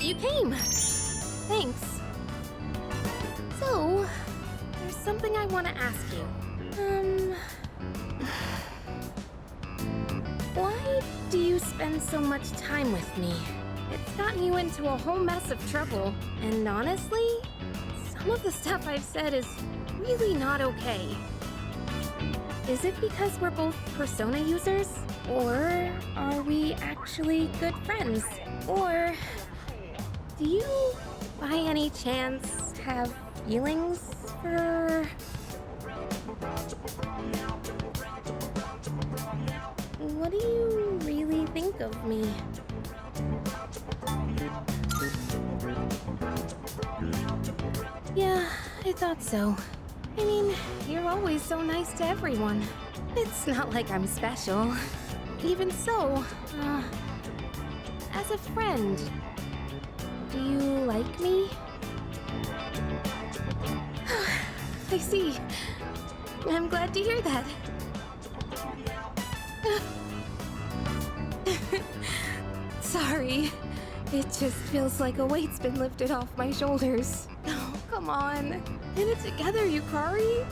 you came. Thanks. So, there's something I want to ask you. Why do you spend so much time with me? It's gotten you into a whole mess of trouble. And honestly, some of the stuff I've said is really not okay. Is it because we're both persona users? Or are we actually good friends? Or do you, by any chance, have feelings for... What do you really think of me? Yeah, I thought so. I mean, you're always so nice to everyone. It's not like I'm special. Even so, as a friend, do you like me? I see. I'm glad to hear that. Sorry. It just feels like a weight's been lifted off my shoulders. Oh, come on. Get it together, Yukari.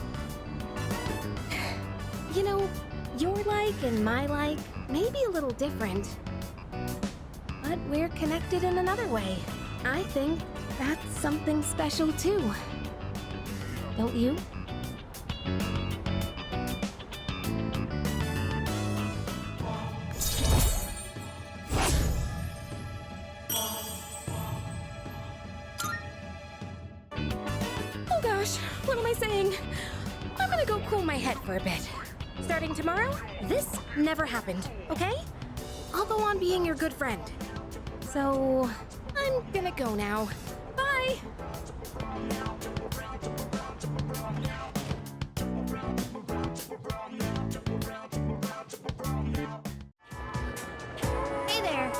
You know, your like and my like may be a little different, but we're connected in another way. I think that's something special too. Don't you? Oh gosh, what am I saying? I'm gonna go cool my head for a bit. Starting tomorrow, this never happened, okay? I'll go on being your good friend. So, I'm gonna go now. Bye! Hey there!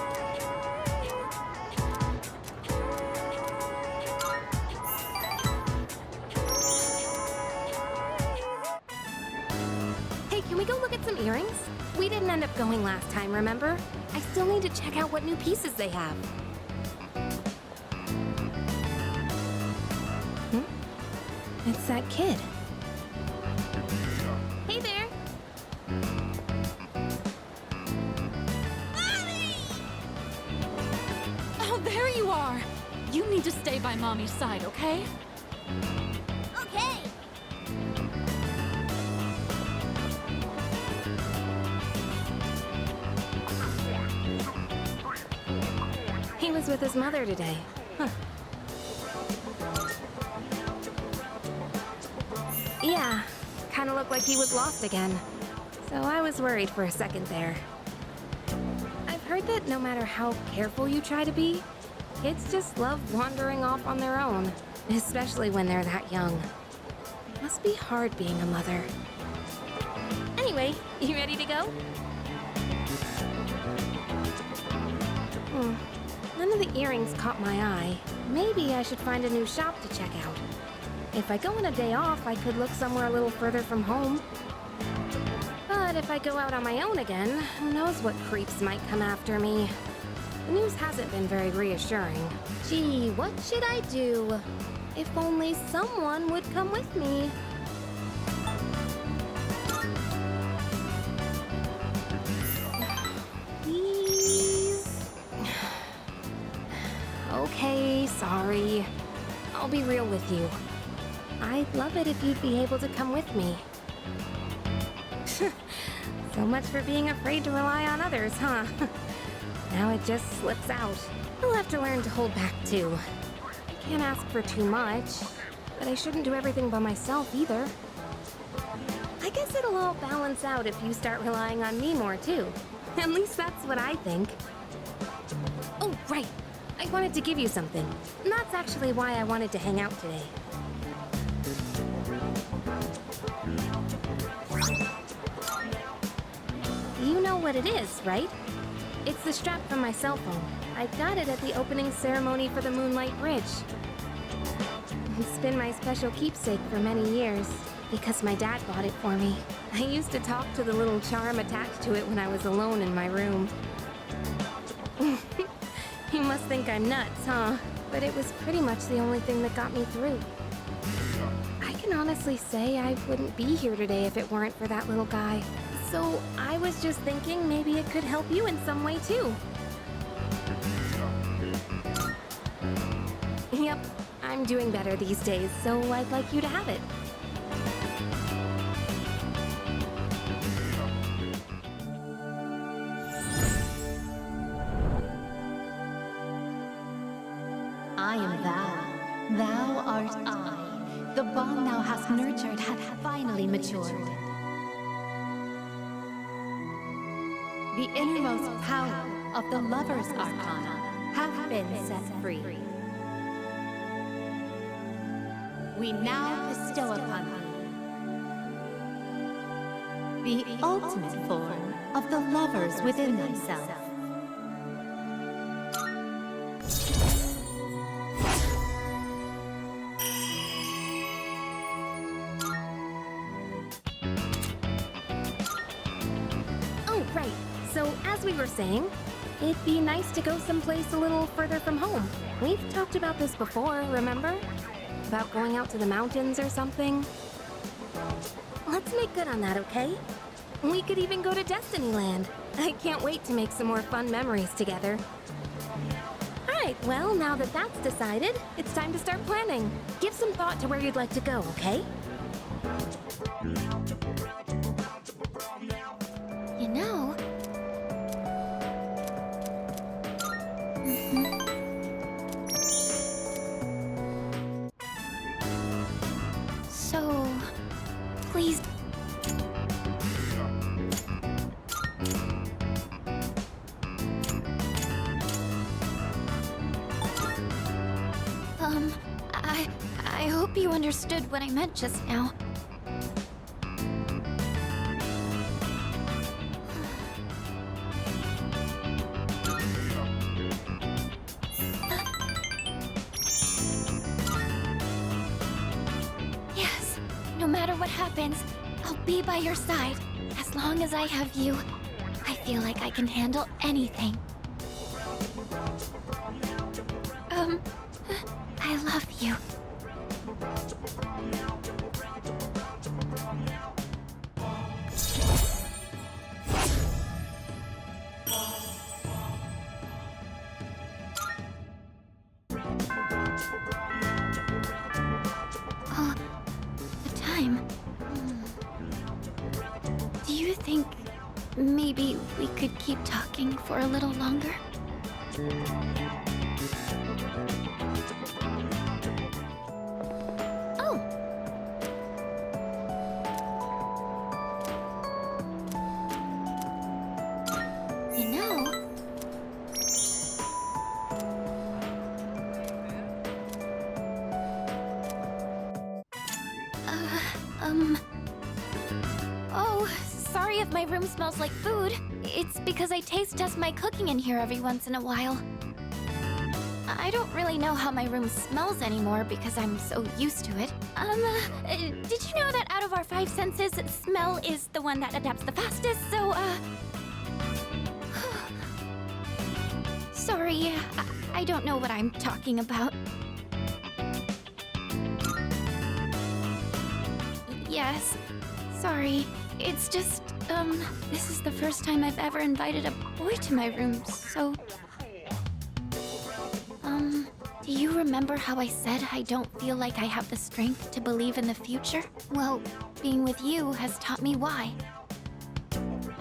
Hey, can we go look at some earrings? We didn't end up going last time, remember? I still need to check out what new pieces they have. It's that kid. Hey there! Mommy! Oh, there you are! You need to stay by Mommy's side, okay? Okay. He was with his mother today. Huh. Yeah, kind of looked like he was lost again. So I was worried for a second there. I've heard that no matter how careful you try to be, kids just love wandering off on their own, especially when they're that young. Must be hard being a mother. Anyway, you ready to go? None of the earrings caught my eye. Maybe I should find a new shop to check out. If I go on a day off, I could look somewhere a little further from home. But if I go out on my own again, who knows what creeps might come after me. The news hasn't been very reassuring. Gee, what should I do? If only someone would come with me. Please? Okay, sorry. I'll be real with you. I'd love it if you'd be able to come with me. So much for being afraid to rely on others, huh? Now it just slips out. I'll have to learn to hold back too. I can't ask for too much, but I shouldn't do everything by myself either. I guess it'll all balance out if you start relying on me more too. At least that's what I think. Oh, right. I wanted to give you something. And that's actually why I wanted to hang out today. You know what it is, right? It's the strap from my cell phone. I got it at the opening ceremony for the Moonlight Bridge. It's been my special keepsake for many years, because my dad bought it for me. I used to talk to the little charm attached to it when I was alone in my room. You must think I'm nuts, huh? But it was pretty much the only thing that got me through. I can honestly say I wouldn't be here today if it weren't for that little guy. So I was just thinking maybe it could help you in some way too. Yep, I'm doing better these days, so I'd like you to have it. I am thou, thou art I. The bond thou hast nurtured hath finally matured. The innermost power of the lover's arcana hath been set free. We now bestow upon thee the ultimate form of the lovers within thyself. Right. So, as we were saying, it'd be nice to go someplace a little further from home. We've talked about this before, remember? About going out to the mountains or something. Let's make good on that, okay? We could even go to Destinyland. I can't wait to make some more fun memories together. Alright, well, now that that's decided, it's time to start planning. Give some thought to where you'd like to go, okay? You know... So... please... I hope you understood what I meant just now. Yes, no matter what happens, I'll be by your side. As long as I have you, I feel like I can handle anything. I love you. Oh, the time. Do you think maybe we could keep talking for a little longer? Oh, sorry if my room smells like food. It's because I taste test my cooking in here every once in a while. I don't really know how my room smells anymore because I'm so used to it. Did you know that out of our 5 senses, smell is the one that adapts the fastest, so, Sorry, I don't know what I'm talking about. Yes, sorry. It's just, this is the first time I've ever invited a boy to my room, so... do you remember how I said I don't feel like I have the strength to believe in the future? Well, being with you has taught me why.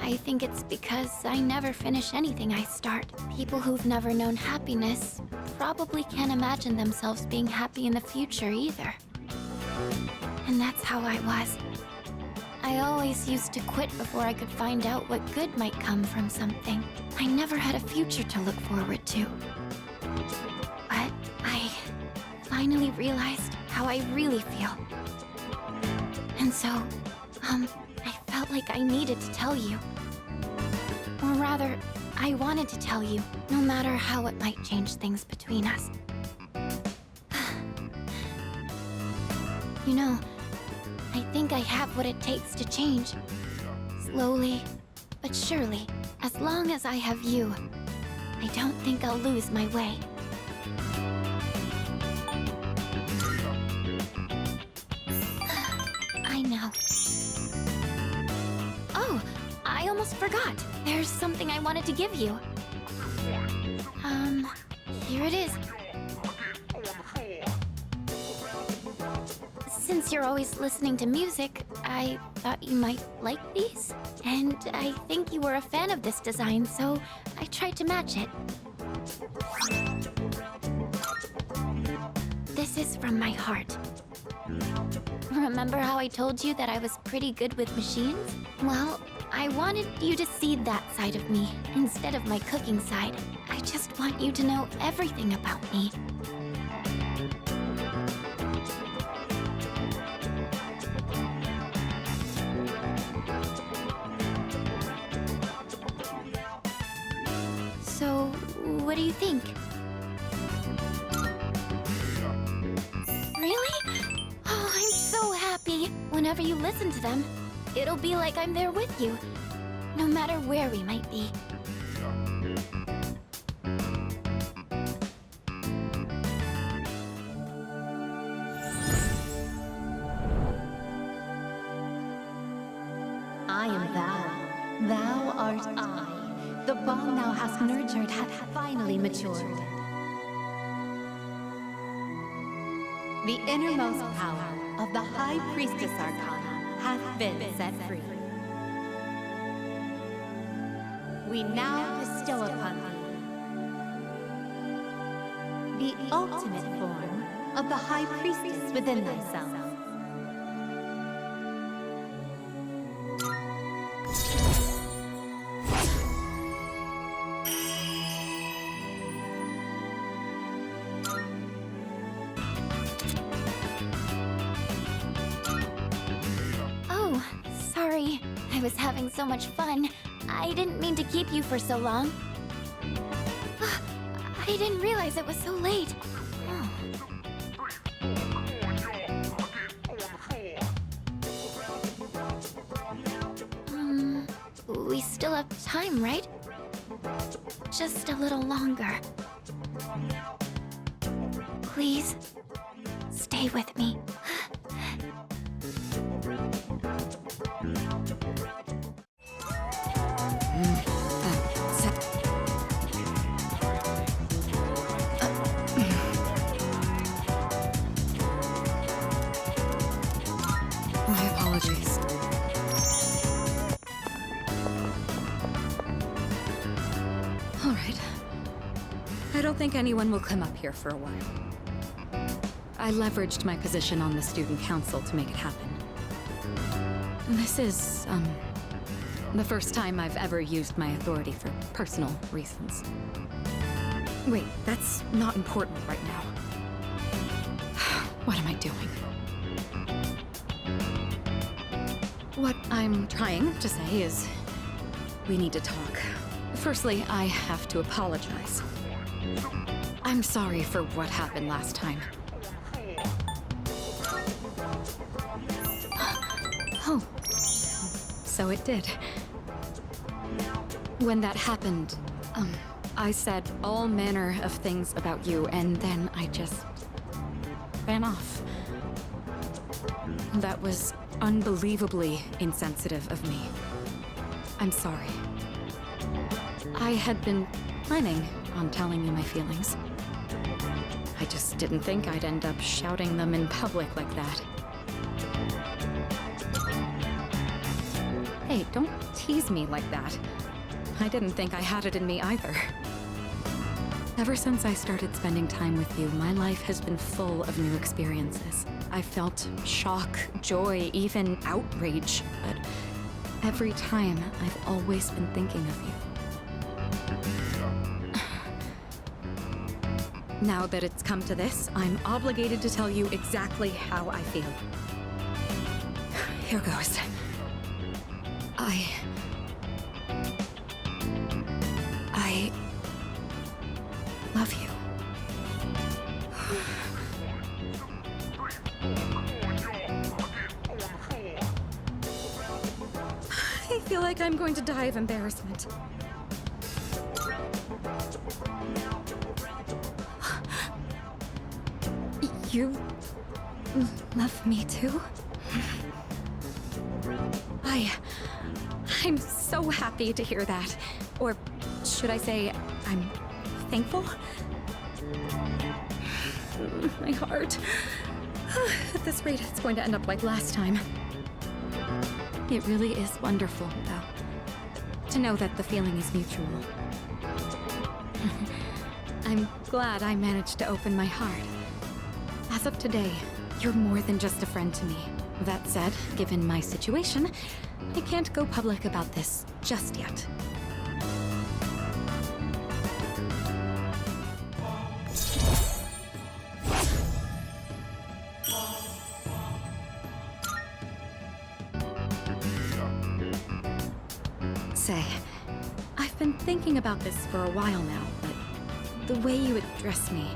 I think it's because I never finish anything I start. People who've never known happiness probably can't imagine themselves being happy in the future either. And that's how I was. I always used to quit before I could find out what good might come from something. I never had a future to look forward to. But I finally realized how I really feel. And so, I felt like I needed to tell you. Or rather, I wanted to tell you, no matter how it might change things between us. You know, I think I have what it takes to change. Slowly, but surely, as long as I have you, I don't think I'll lose my way. I know. Oh, I almost forgot. There's something I wanted to give you. Here it is. Since you're always listening to music, I thought you might like these. And I think you were a fan of this design, so I tried to match it. This is from my heart. Remember how I told you that I was pretty good with machines? Well, I wanted you to see that side of me instead of my cooking side. I just want you to know everything about me. So, what do you think? Really? Oh, I'm so happy. Whenever you listen to them, it'll be like I'm there with you, no matter where we might be. I am thou. Thou art I. The bond thou hast nurtured hath finally matured. The innermost power of the High Priestess Arcana hath been set free. We now bestow upon thee the ultimate form of the High Priestess within thyself. Sorry, I was having so much fun. I didn't mean to keep you for so long. I didn't realize it was so late. We still have time, right? Just a little longer. Please, stay with me. My apologies. All right. I don't think anyone will come up here for a while. I leveraged my position on the student council to make it happen. This is, the first time I've ever used my authority for personal reasons. Wait, that's not important right now. What am I doing? What I'm trying to say is, we need to talk. Firstly, I have to apologize. I'm sorry for what happened last time. Oh, so it did. When that happened, I said all manner of things about you, and then I just ran off. That was unbelievably insensitive of me. I'm sorry. I had been planning on telling you my feelings. I just didn't think I'd end up shouting them in public like that. Hey, don't tease me like that. I didn't think I had it in me either. Ever since I started spending time with you, my life has been full of new experiences. I felt shock, joy, even outrage, but every time I've always been thinking of you. Now that it's come to this, I'm obligated to tell you exactly how I feel. Here goes. I love you. I feel like I'm going to die of embarrassment. You love me too? I'm so happy to hear that. Or should I say, I'm thankful? My heart. At this rate, it's going to end up like last time. It really is wonderful, though, to know that the feeling is mutual. I'm glad I managed to open my heart. As of today, you're more than just a friend to me. That said, given my situation, I can't go public about this just yet. Say, I've been thinking about this for a while now, but the way you address me...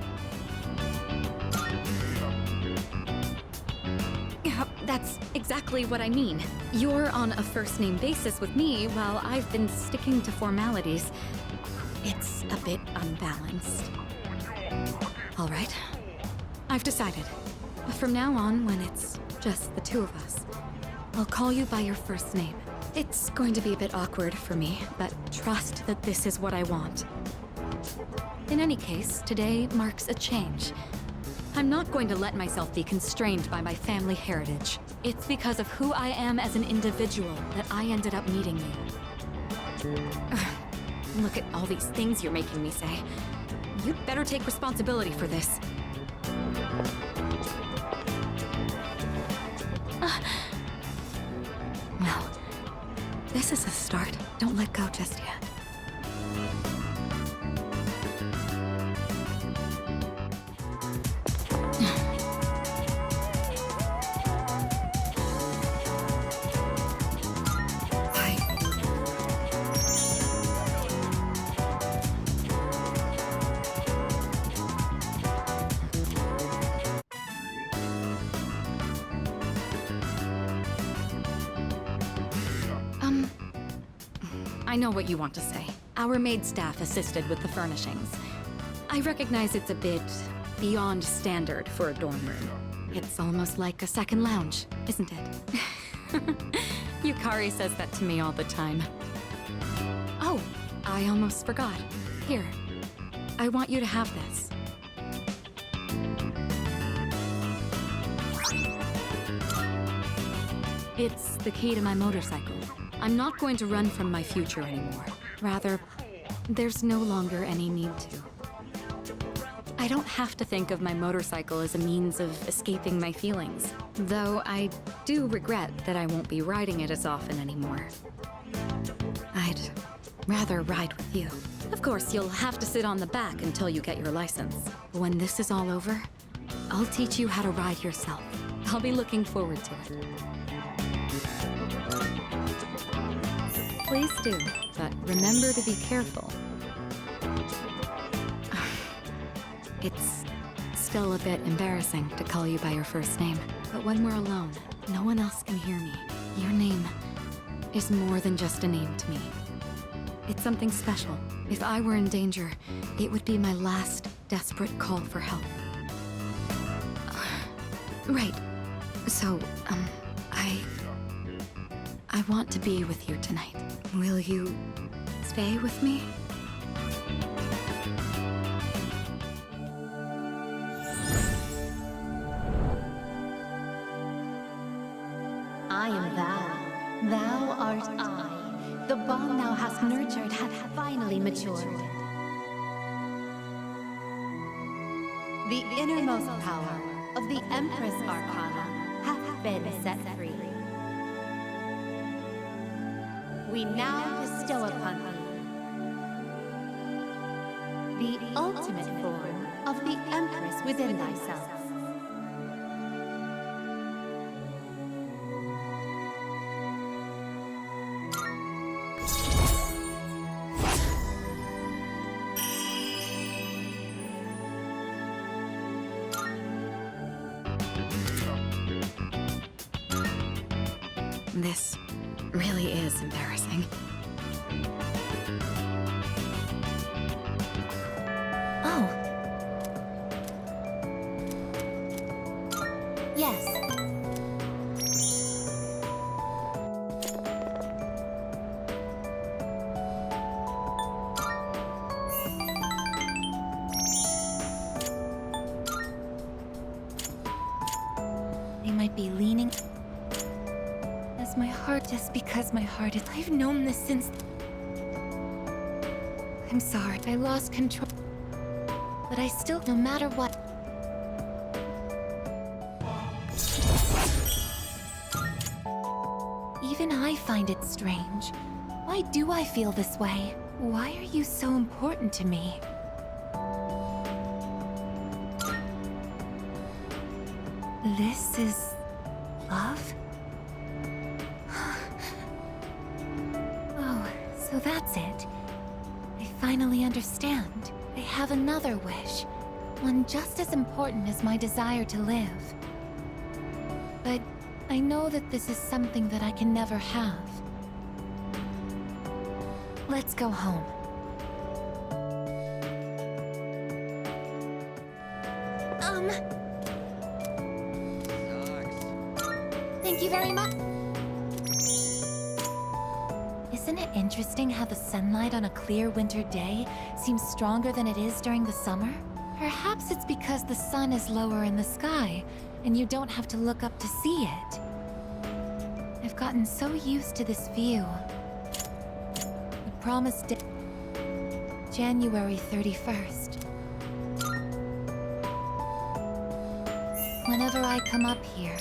Yeah, that's exactly what I mean. You're on a first-name basis with me, while I've been sticking to formalities. It's a bit unbalanced. All right, I've decided. From now on, when it's just the two of us, I'll call you by your first name. It's going to be a bit awkward for me, but trust that this is what I want. In any case, today marks a change. I'm not going to let myself be constrained by my family heritage. It's because of who I am as an individual that I ended up meeting you. Look at all these things you're making me say. You'd better take responsibility for this. Well, this is a start. Don't let go just yet. I know what you want to say. Our maid staff assisted with the furnishings. I recognize it's a bit beyond standard for a dorm room. It's almost like a second lounge, isn't it? Yukari says that to me all the time. Oh, I almost forgot. Here, I want you to have this. It's the key to my motorcycle. I'm not going to run from my future anymore. Rather, there's no longer any need to. I don't have to think of my motorcycle as a means of escaping my feelings, though I do regret that I won't be riding it as often anymore. I'd rather ride with you. Of course, you'll have to sit on the back until you get your license. When this is all over, I'll teach you how to ride yourself. I'll be looking forward to it. Please do, but remember to be careful. It's still a bit embarrassing to call you by your first name, but when we're alone, no one else can hear me. Your name is more than just a name to me. It's something special. If I were in danger, it would be my last desperate call for help. Right. So, I want to be with you tonight. Will you stay with me? I am thou. Thou art I. The bond thou hast nurtured hath finally matured. The innermost power of the Empress Arcana hath been set free. We now bestow upon thee the ultimate form of the Empress within thyself. This really is embarrassing. Oh. might be leaning... As my heart, just because my heart is... I've known this since... I'm sorry, I lost control. But I still, no matter what... Even I find it strange. Why do I feel this way? Why are you so important to me? This is... love? Oh, so that's it. I finally understand. I have another wish. One just as important as my desire to live. But I know that this is something that I can never have. Let's go home. Thank you very much. Isn't it interesting how the sunlight on a clear winter day seems stronger than it is during the summer? Perhaps it's because the sun is lower in the sky, and you don't have to look up to see it. I've gotten so used to this view. The promised day... January 31st. Whenever I come up here,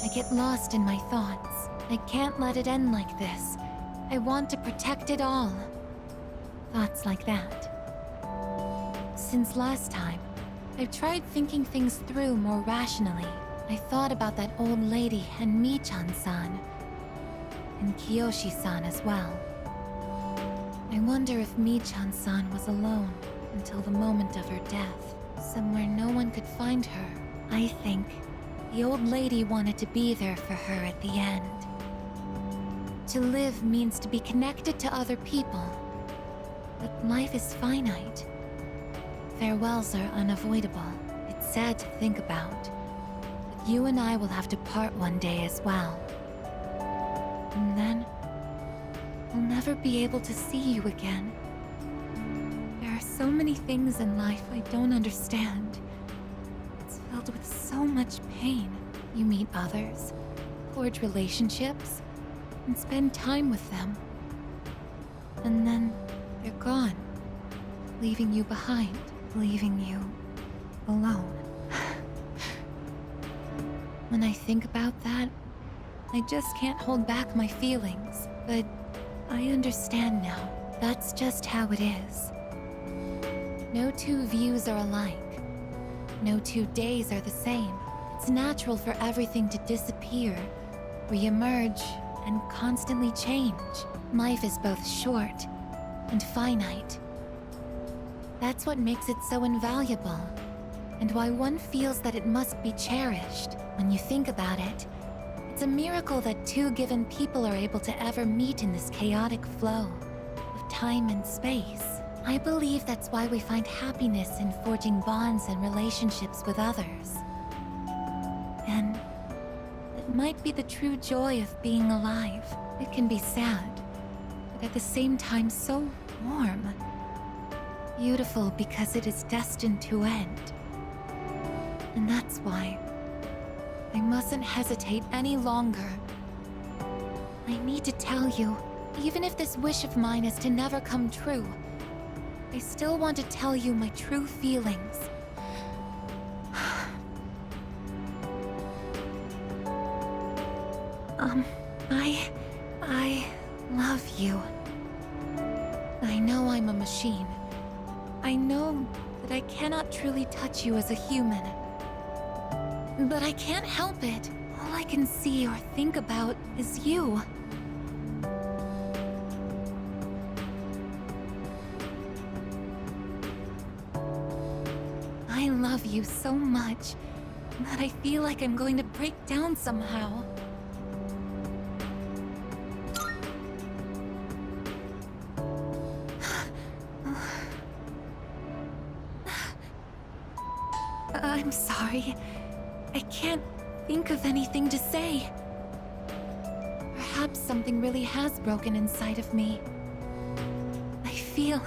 I get lost in my thoughts. I can't let it end like this. I want to protect it all. Thoughts like that. Since last time, I've tried thinking things through more rationally. I thought about that old lady and Michan-san. And Kiyoshi-san as well. I wonder if Michan-san was alone until the moment of her death. Somewhere no one could find her. I think the old lady wanted to be there for her at the end. To live means to be connected to other people. But life is finite. Farewells are unavoidable. It's sad to think about. But you and I will have to part one day as well. And then, I'll never be able to see you again. There are so many things in life I don't understand. It's filled with so much pain. You meet others, forge relationships, and spend time with them. And then, they're gone, leaving you behind, leaving you alone. When I think about that, I just can't hold back my feelings, but I understand now. That's just how it is. No two views are alike. No 2 days are the same. It's natural for everything to disappear, re-emerge, and constantly change. Life is both short and finite. That's what makes it so invaluable, and why one feels that it must be cherished. When you think about it, it's a miracle that 2 given people are able to ever meet in this chaotic flow of time and space. I believe that's why we find happiness in forging bonds and relationships with others. And it might be the true joy of being alive. It can be sad, but at the same time so warm. Beautiful because it is destined to end. And that's why I mustn't hesitate any longer. I need to tell you, even if this wish of mine is to never come true, I still want to tell you my true feelings. I love you. I know I'm a machine. I know that I cannot truly touch you as a human. But I can't help it. All I can see or think about is you. I love you so much that I feel like I'm going to break down somehow. I'm sorry. I can't think of anything to say. Perhaps something really has broken inside of me. I feel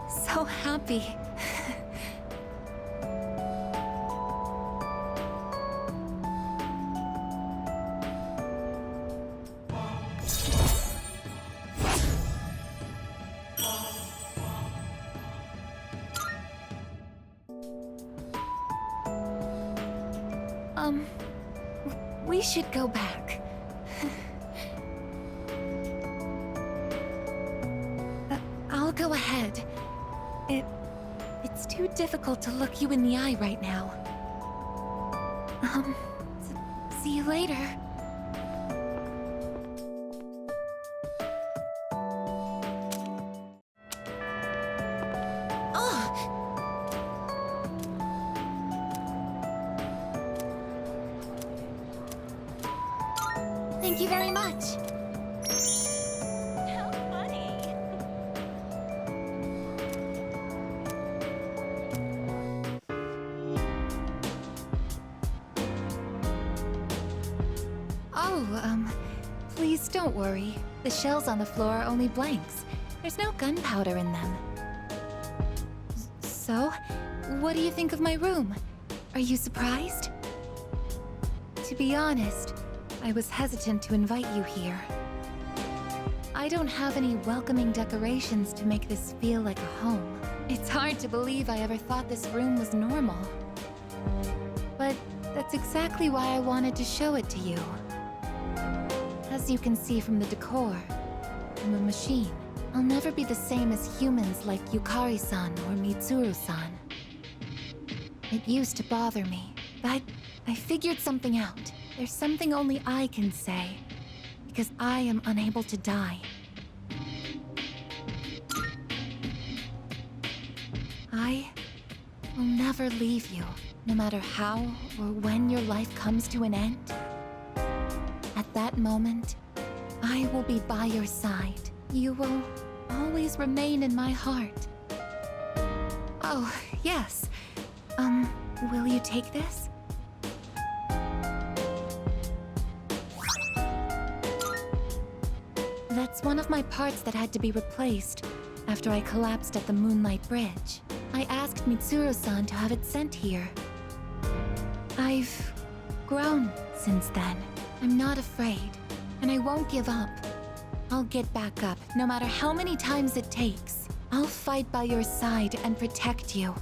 so happy. We should go back. I'll go ahead. It's too difficult to look you in the eye right now. See you later. Thank you very much. How funny. Please don't worry. The shells on the floor are only blanks. There's no gunpowder in them. So, what do you think of my room? Are you surprised? To be honest, I was hesitant to invite you here. I don't have any welcoming decorations to make this feel like a home. It's hard to believe I ever thought this room was normal. But that's exactly why I wanted to show it to you. As you can see from the decor, I'm a machine. I'll never be the same as humans like Yukari-san or Mitsuru-san. It used to bother me, but I figured something out. There's something only I can say, because I am unable to die. I will never leave you, no matter how or when your life comes to an end. At that moment, I will be by your side. You will always remain in my heart. Oh, yes. Will you take this? That's one of my parts that had to be replaced after I collapsed at the Moonlight Bridge. I asked Mitsuru-san to have it sent here. I've grown since then. I'm not afraid, and I won't give up. I'll get back up, no matter how many times it takes. I'll fight by your side and protect you.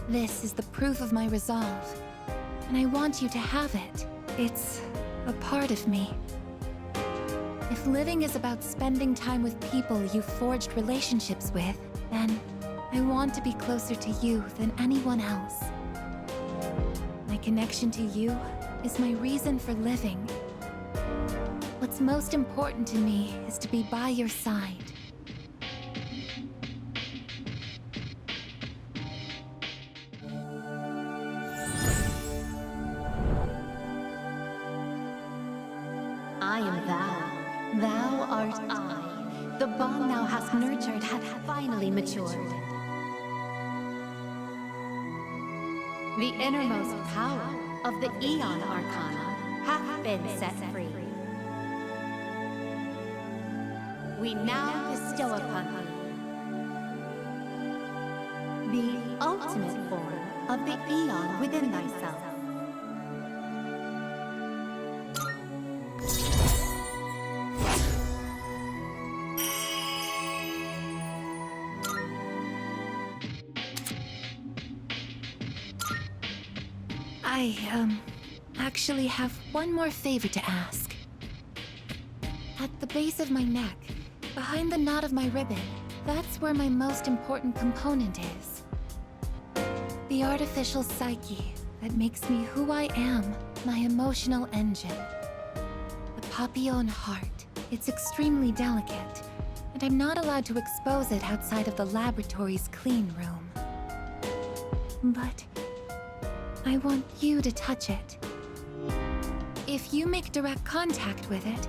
This is the proof of my resolve, and I want you to have it. It's a part of me. If living is about spending time with people you've forged relationships with, then I want to be closer to you than anyone else. My connection to you is my reason for living. What's most important to me is to be by your side. I am thou. Thou art I. The bond thou hast nurtured hath finally matured. The innermost power of the Aeon Arcana hath been set free. We now bestow upon thee the ultimate form of the Aeon within thyself. I actually have one more favor to ask. At the base of my neck, behind the knot of my ribbon, that's where my most important component is. The artificial psyche that makes me who I am, my emotional engine. The papillon heart. It's extremely delicate, and I'm not allowed to expose it outside of the laboratory's clean room. But I want you to touch it. If you make direct contact with it,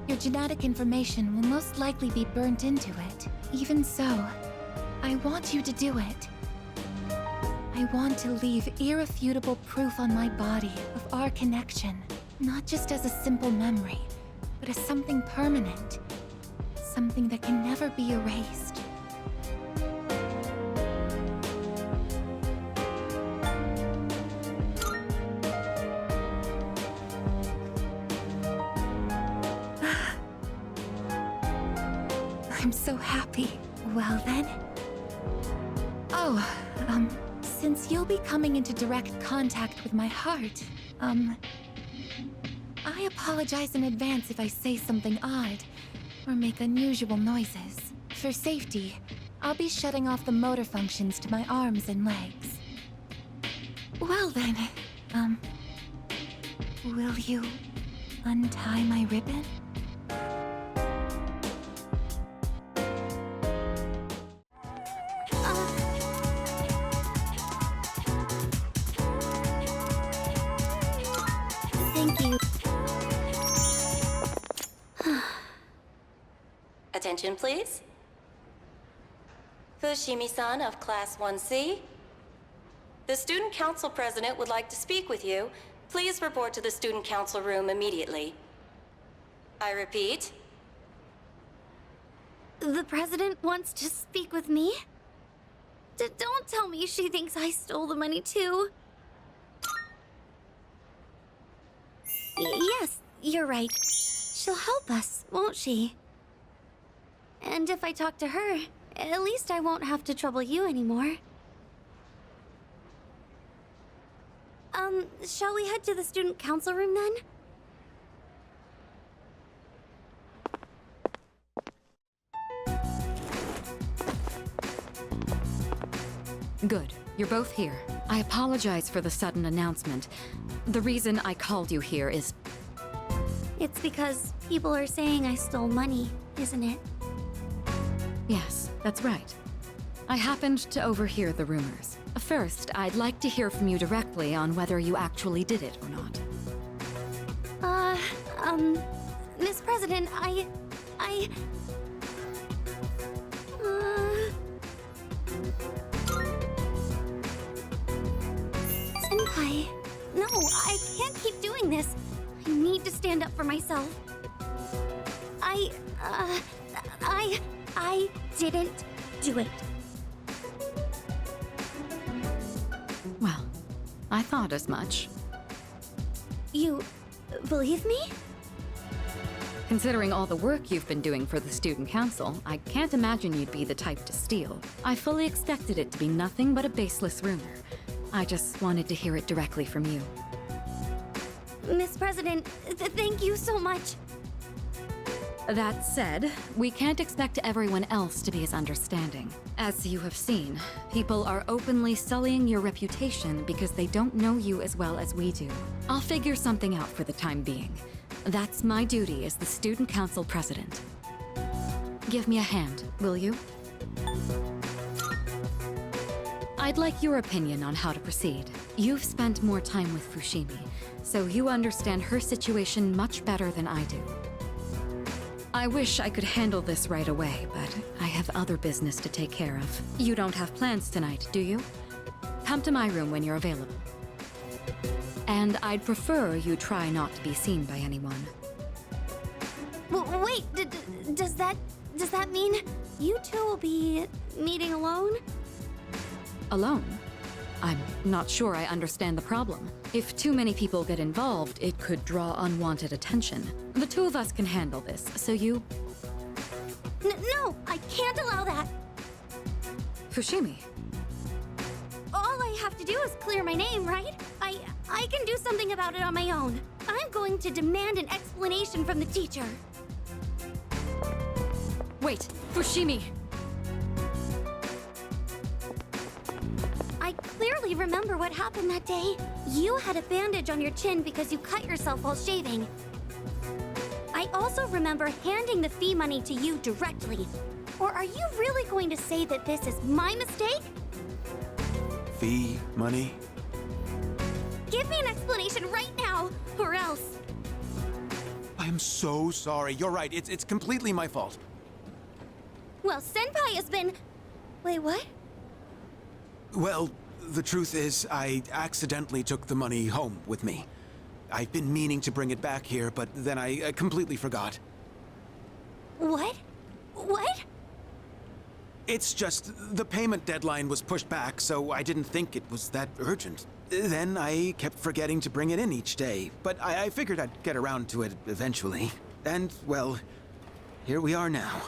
your genetic information will most likely be burnt into it. Even so, I want you to do it. I want to leave irrefutable proof on my body of our connection, not just as a simple memory, but as something permanent, something that can never be erased. I'm so happy. Well then. Oh, Since you'll be coming into direct contact with my heart, I apologize in advance if I say something odd or make unusual noises. For safety, I'll be shutting off the motor functions to my arms and legs. Well then, will you untie my ribbon? Thank you. Attention, please. Fushimi-san of Class 1C. The Student Council President would like to speak with you. Please report to the Student Council room immediately. I repeat. The President wants to speak with me? Don't tell me she thinks I stole the money too. Yes, you're right. She'll help us, won't she? And if I talk to her, at least I won't have to trouble you anymore. Shall we head to the student council room then? Good. You're both here. I apologize for the sudden announcement. The reason I called you here is... It's because people are saying I stole money, isn't it? Yes, that's right. I happened to overhear the rumors. First, I'd like to hear from you directly on whether you actually did it or not. Miss President, Senpai, no, I can't keep doing this. I need to stand up for myself. I didn't do it. Well, I thought as much. You believe me? Considering all the work you've been doing for the student council, I can't imagine you'd be the type to steal. I fully expected it to be nothing but a baseless rumor. I just wanted to hear it directly from you. Miss President, thank you so much. That said, we can't expect everyone else to be as understanding. As you have seen, people are openly sullying your reputation because they don't know you as well as we do. I'll figure something out for the time being. That's my duty as the student council president. Give me a hand, will you? I'd like your opinion on how to proceed. You've spent more time with Fushimi, so you understand her situation much better than I do. I wish I could handle this right away, but I have other business to take care of. You don't have plans tonight, do you? Come to my room when you're available. And I'd prefer you try not to be seen by anyone. Wait, does that mean you two will be meeting alone? Alone? I'm not sure I understand the problem. If too many people get involved, it could draw unwanted attention. The two of us can handle this, so you... No, I can't allow that. Fushimi. All I have to do is clear my name, right? I can do something about it on my own. I'm going to demand an explanation from the teacher. Wait, Fushimi! I clearly remember what happened that day. You had a bandage on your chin because you cut yourself while shaving. I also remember handing the fee money to you directly. Or are you really going to say that this is my mistake? Fee money? Give me an explanation right now, or else. I am so sorry. You're right. It's completely my fault. Well, Senpai has been... Wait, what? Well, the truth is, I accidentally took the money home with me. I've been meaning to bring it back here, but then I completely forgot. What? What? It's just, the payment deadline was pushed back, so I didn't think it was that urgent. Then I kept forgetting to bring it in each day, but I figured I'd get around to it eventually. And, well, here we are now.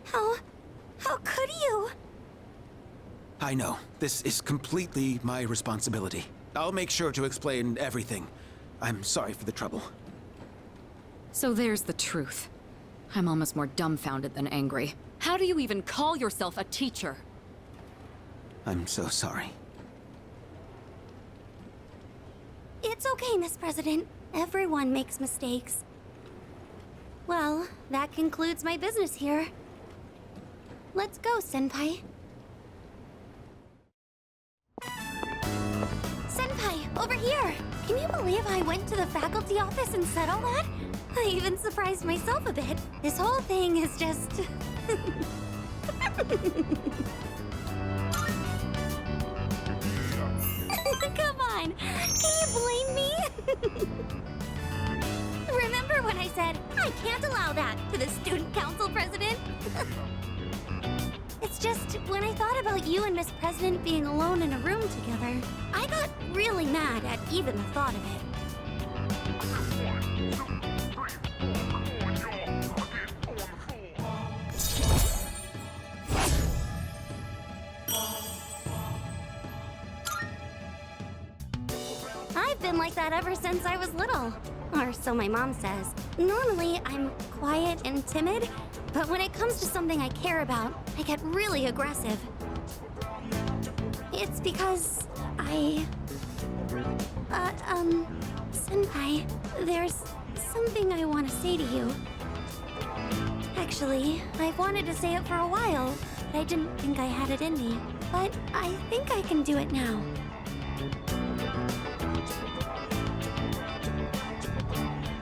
How could you? I know. This is completely my responsibility. I'll make sure to explain everything. I'm sorry for the trouble. So there's the truth. I'm almost more dumbfounded than angry. How do you even call yourself a teacher? I'm so sorry. It's okay, Miss President. Everyone makes mistakes. Well, that concludes my business here. Let's go, Senpai. Senpai, over here! Can you believe I went to the faculty office and said all that? I even surprised myself a bit. This whole thing is just... Come on! Can you blame me? Remember when I said, I can't allow that to the student council president? It's just, when I thought about you and Miss President being alone in a room together, I got really mad at even the thought of it. I've been like that ever since I was little. Or so my mom says. Normally, I'm quiet and timid, but when it comes to something I care about, I get really aggressive. It's because Senpai, there's something I want to say to you. Actually, I've wanted to say it for a while, but I didn't think I had it in me. But I think I can do it now.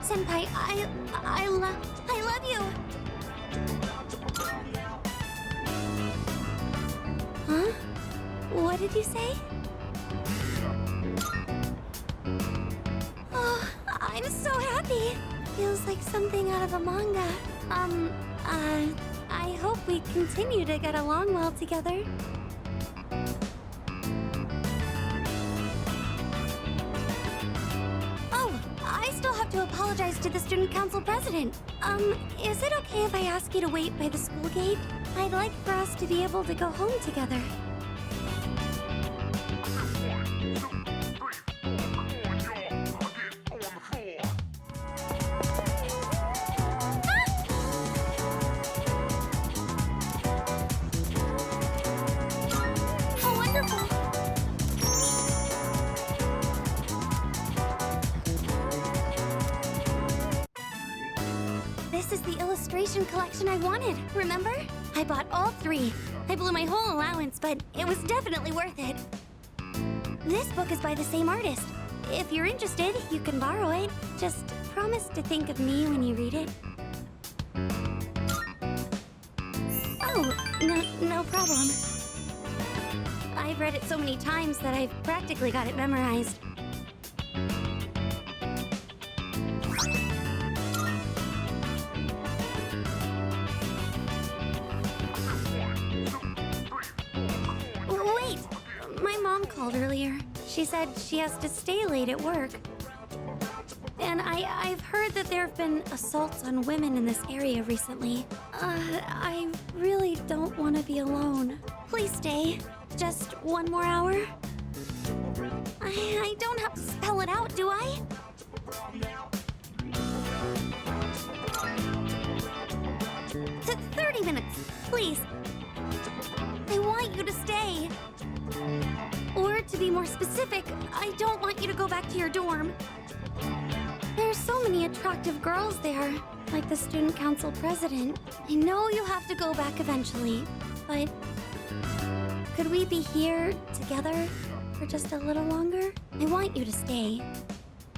Senpai, I love you. Huh? What did you say? Oh, I'm so happy. Feels like something out of a manga. I hope we continue to get along well together. I still have to apologize to the student council president. Is it okay if I ask you to wait by the school gate? I'd like for us to be able to go home together. How wonderful! This is the illustration collection I wanted, remember? I bought all 3. I blew my whole allowance, but it was definitely worth it. This book is by the same artist. If you're interested, you can borrow it. Just promise to think of me when you read it. Oh, no problem. I've read it so many times that I've practically got it memorized. Called earlier. She said she has to stay late at work. And I've heard that there have been assaults on women in this area recently. I really don't want to be alone. Please stay. Just one more hour. I don't have to spell it out, do I? 30 minutes, please. I want you to stay. Or to be more specific, I don't want you to go back to your dorm. There's so many attractive girls there, like the student council president. I know you have to go back eventually, but could we be here together for just a little longer? I want you to stay.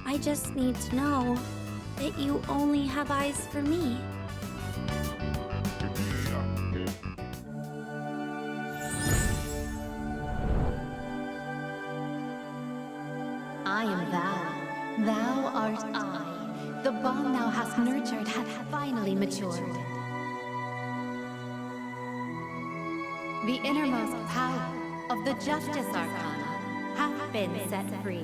I just need to know that you only have eyes for me. I am thou, thou art I. The bond thou hast nurtured hath finally matured. The innermost power of the Justice Arcana hath been set free.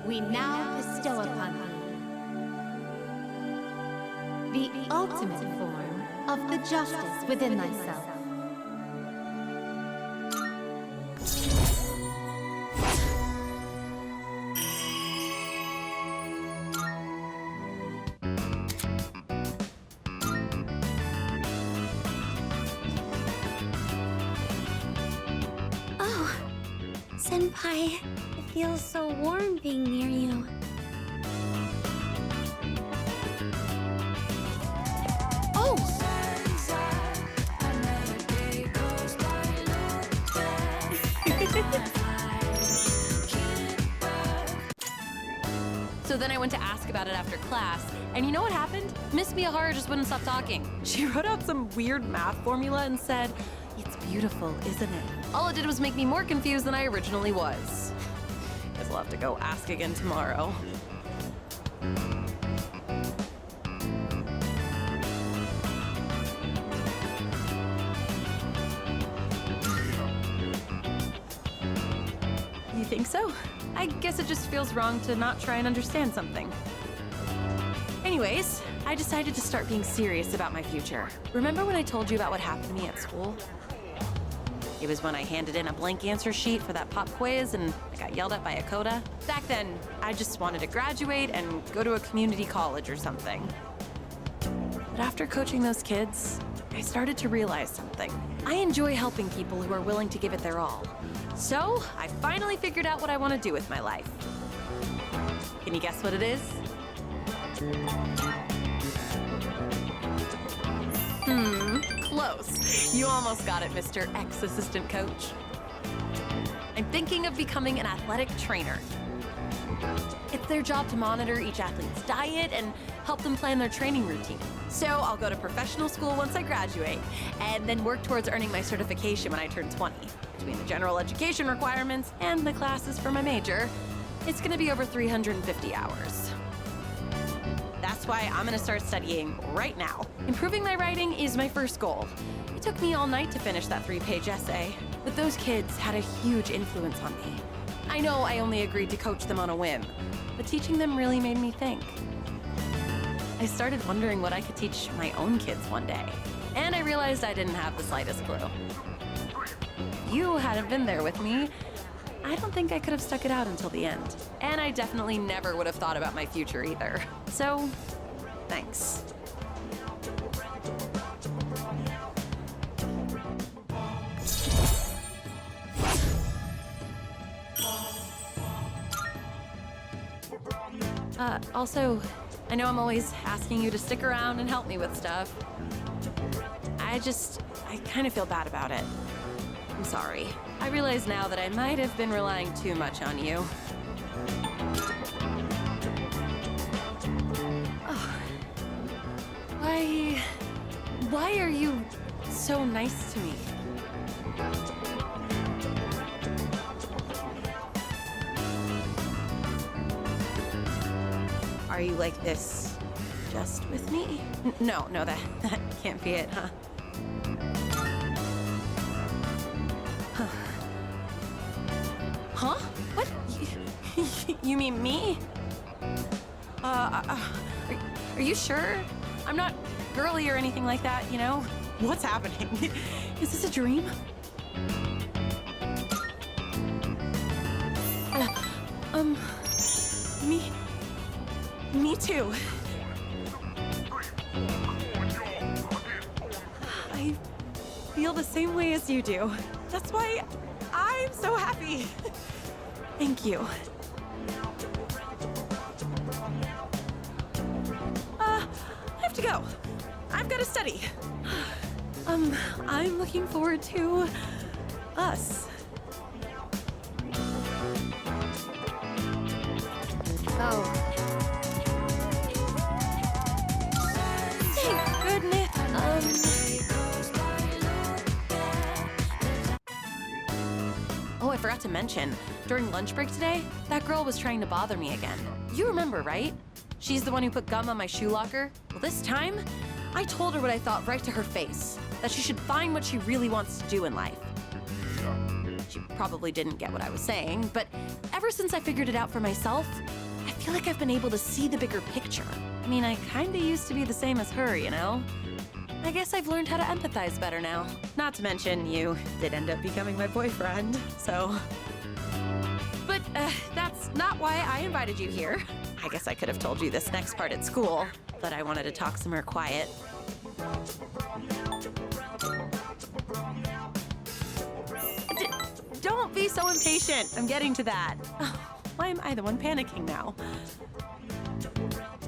We now bestow upon thee the ultimate form of the justice within thyself. Hi. It feels so warm being near you. Oh! So then I went to ask about it after class, and you know what happened? Miss Miyahara just wouldn't stop talking. She wrote out some weird math formula and said, "It's beautiful, isn't it?" All it did was make me more confused than I originally was. Guess I'll have to go ask again tomorrow. You think so? I guess it just feels wrong to not try and understand something. Anyways, I decided to start being serious about my future. Remember when I told you about what happened to me at school? It was when I handed in a blank answer sheet for that pop quiz and I got yelled at by a coda. Back then, I just wanted to graduate and go to a community college or something. But after coaching those kids, I started to realize something. I enjoy helping people who are willing to give it their all. So, I finally figured out what I want to do with my life. Can you guess what it is? Close. You almost got it, Mr. Ex-Assistant Coach. I'm thinking of becoming an athletic trainer. It's their job to monitor each athlete's diet and help them plan their training routine. So I'll go to professional school once I graduate, and then work towards earning my certification when I turn 20. Between the general education requirements and the classes for my major, it's gonna be over 350 hours. That's why I'm gonna start studying right now. Improving my writing is my first goal. It took me all night to finish that 3-page essay, but those kids had a huge influence on me. I know I only agreed to coach them on a whim, but teaching them really made me think. I started wondering what I could teach my own kids one day, and I realized I didn't have the slightest clue. If you hadn't been there with me, I don't think I could have stuck it out until the end. And I definitely never would have thought about my future either. So, thanks. Also, I know I'm always asking you to stick around and help me with stuff. I kind of feel bad about it. I'm sorry. I realize now that I might have been relying too much on you. Oh. Why are you so nice to me? Are you like this just with me? No, that can't be it, huh? Huh? What? You mean me? Are you sure? I'm not girly or anything like that, you know? What's happening? Is this a dream? Me too. I feel the same way as you do. That's why I'm so happy. Thank you. I have to go. I've got to study. I'm looking forward to us. Oh. Thank goodness. Oh, I forgot to mention, during lunch break today, that girl was trying to bother me again. You remember, right? She's the one who put gum on my shoe locker. Well, this time, I told her what I thought right to her face, that she should find what she really wants to do in life. She probably didn't get what I was saying, but ever since I figured it out for myself, I feel like I've been able to see the bigger picture. I mean, I kinda used to be the same as her, you know? I guess I've learned how to empathize better now. Not to mention, you did end up becoming my boyfriend, so... But that's not why I invited you here. I guess I could have told you this next part at school, but I wanted to talk some more quiet. Don't be be so impatient. I'm getting to that. Oh, why am I the one panicking now?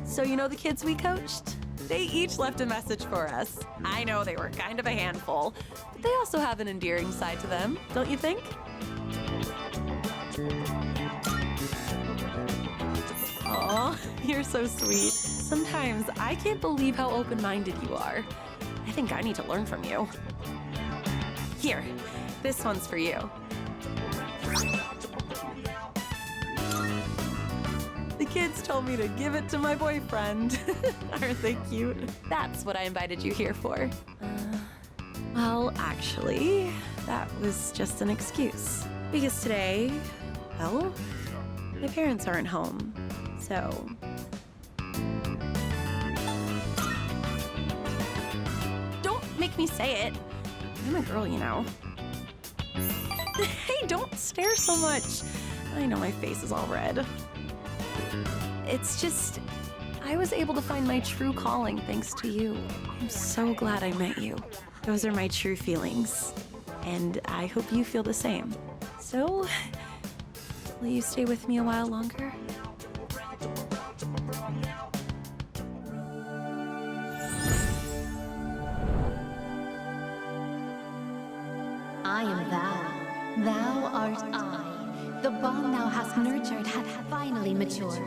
So you know the kids we coached? They each left a message for us. I know they were kind of a handful, but they also have an endearing side to them, don't you think? Aw, you're so sweet. Sometimes I can't believe how open-minded you are. I think I need to learn from you. Here, this one's for you. The kids told me to give it to my boyfriend. Aren't they cute? That's what I invited you here for. Well, actually, that was just an excuse. Because today, well, my parents aren't home, so... Don't make me say it. I'm a girl, you know. Hey, don't stare so much. I know my face is all red. It's just, I was able to find my true calling thanks to you. I'm so glad I met you. Those are my true feelings. And I hope you feel the same. So, will you stay with me a while longer? I am thou. Thou art I. The bond thou hast nurtured hath finally matured.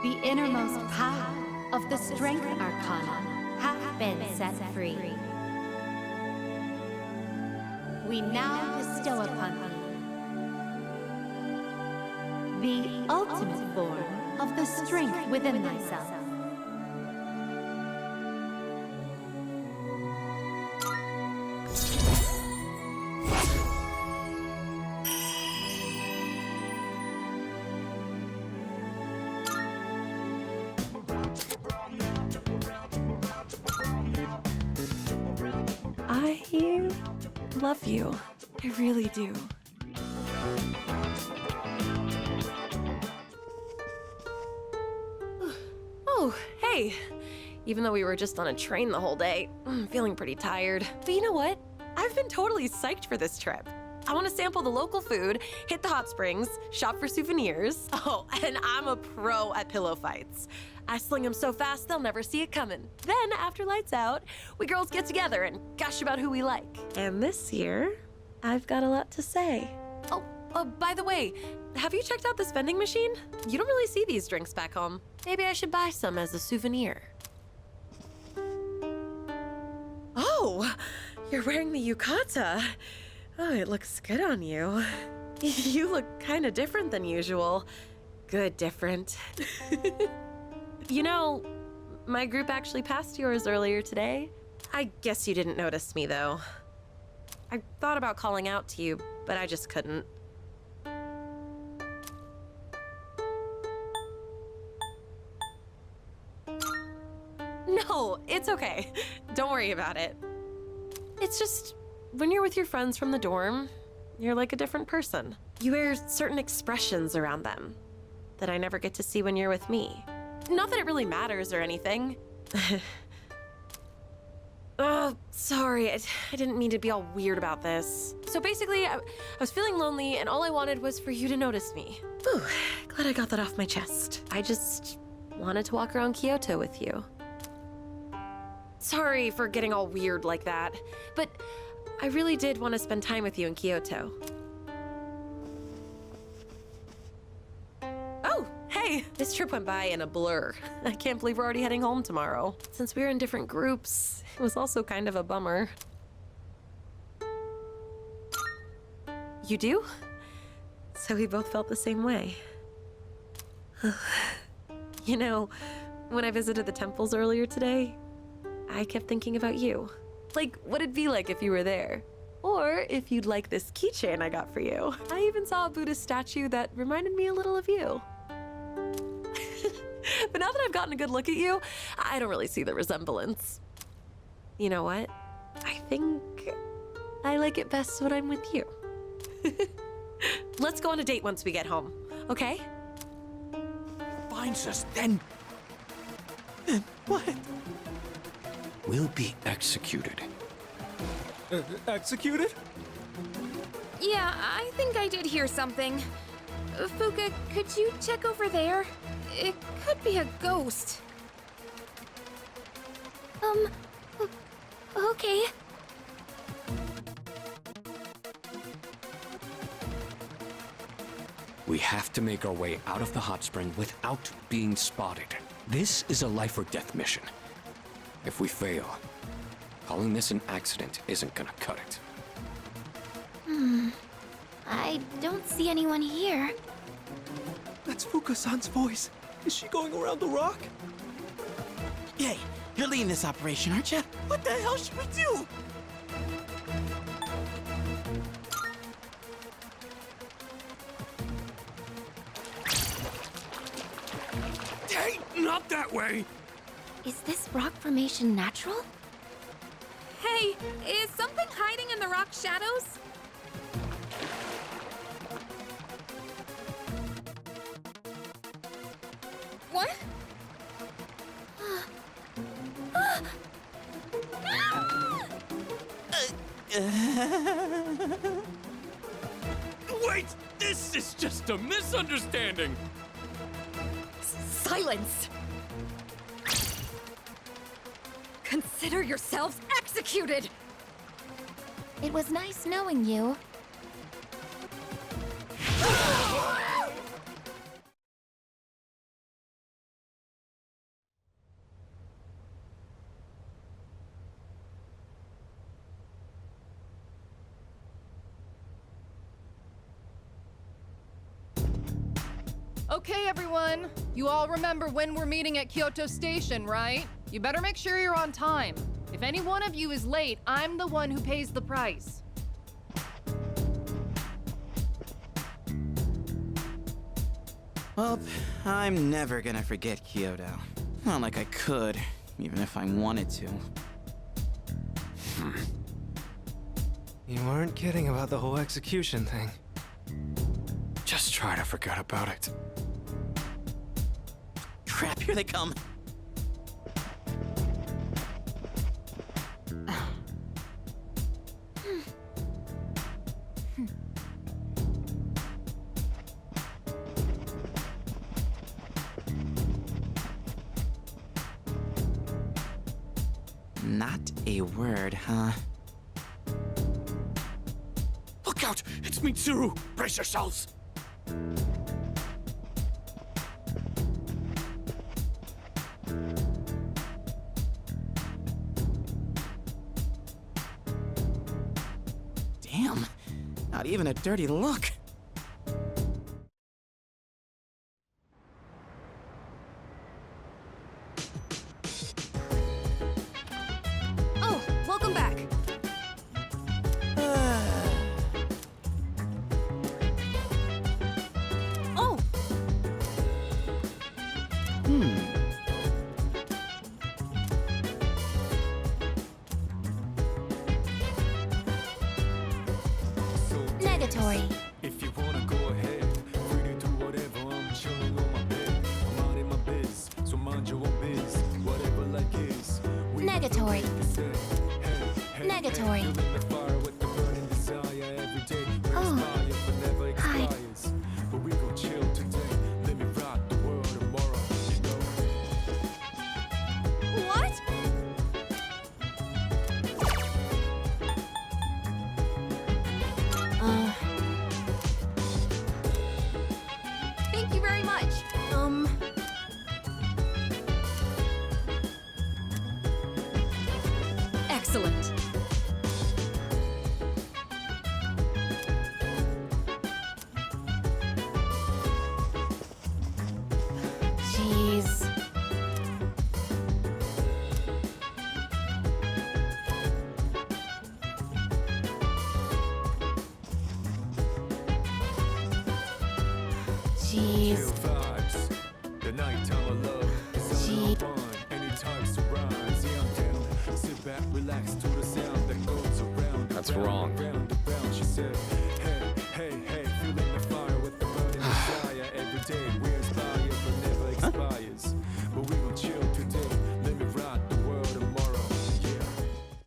The innermost power of the strength arcana hath been set free. We now bestow upon thee the ultimate form of the strength within thyself. I love you. I really do. Oh, hey. Even though we were just on a train the whole day, I'm feeling pretty tired. But you know what? I've been totally psyched for this trip. I want to sample the local food, hit the hot springs, shop for souvenirs. Oh, and I'm a pro at pillow fights. I sling them so fast they'll never see it coming. Then, after lights out, we girls get together and gush about who we like. And this year, I've got a lot to say. Oh, by the way, have you checked out this vending machine? You don't really see these drinks back home. Maybe I should buy some as a souvenir. Oh, you're wearing the yukata. Oh, it looks good on you. You look kind of different than usual. Good different. You know, my group actually passed yours earlier today. I guess you didn't notice me, though. I thought about calling out to you, but I just couldn't. No, it's okay. Don't worry about it. It's just, when you're with your friends from the dorm, you're like a different person. You wear certain expressions around them that I never get to see when you're with me. Not that it really matters or anything. Oh, sorry, I didn't mean to be all weird about this. So basically, I was feeling lonely and all I wanted was for you to notice me. Whew, glad I got that off my chest. I just wanted to walk around Kyoto with you. Sorry for getting all weird like that, but I really did want to spend time with you in Kyoto. Oh, hey, this trip went by in a blur. I can't believe we're already heading home tomorrow. Since we were in different groups, it was also kind of a bummer. You do? So we both felt the same way. You know, when I visited the temples earlier today, I kept thinking about you. Like, what it'd be like if you were there. Or if you'd like this keychain I got for you. I even saw a Buddhist statue that reminded me a little of you. But now that I've gotten a good look at you, I don't really see the resemblance. You know what? I think I like it best when I'm with you. Let's go on a date once we get home, okay? Finds us, then what? Will be executed. Executed? Yeah, I think I did hear something. Fuka, could you check over there? It could be a ghost. Okay. We have to make our way out of the hot spring without being spotted. This is a life or death mission. If we fail, calling this an accident isn't gonna cut it. I don't see anyone here. That's Fuka-san's voice. Is she going around the rock? Yay, you're leading this operation, aren't you? What the hell should we do? Hey, not that way! Is this rock formation natural? Hey, is something hiding in the rock shadows? What? Wait! This is just a misunderstanding! Silence! Consider yourselves executed! It was nice knowing you. Okay, everyone. You all remember when we're meeting at Kyoto Station, right? You better make sure you're on time. If any one of you is late, I'm the one who pays the price. Well, I'm never gonna forget Kyoto. Not like I could, even if I wanted to. You weren't kidding about the whole execution thing. Just try to forget about it. Crap, here they come. Not a word, huh? Look out! It's Mitsuru! Brace yourselves! Damn, not even a dirty look. Oh, welcome back. Oh, Negatory. If you wanna go ahead, free to do whatever. I'm chilling on my bed. I'm out in my biz, so mind your own biz. Whatever like is. Negatory. Negatory. Fueling the fire with the burning desire every day. Oh. Inspire but never Hi. expires. But we gon' chill today. Let me rock the world tomorrow. You know? what? Thank you very much. Excellent. Jeez. Jeez. Chill vibes. The nighttime of love. It's Gee. all fun. Anytime surprise. Yeah, I'm down. Sit back, relax to the sound that goes around. That's around, wrong. around, around, she said.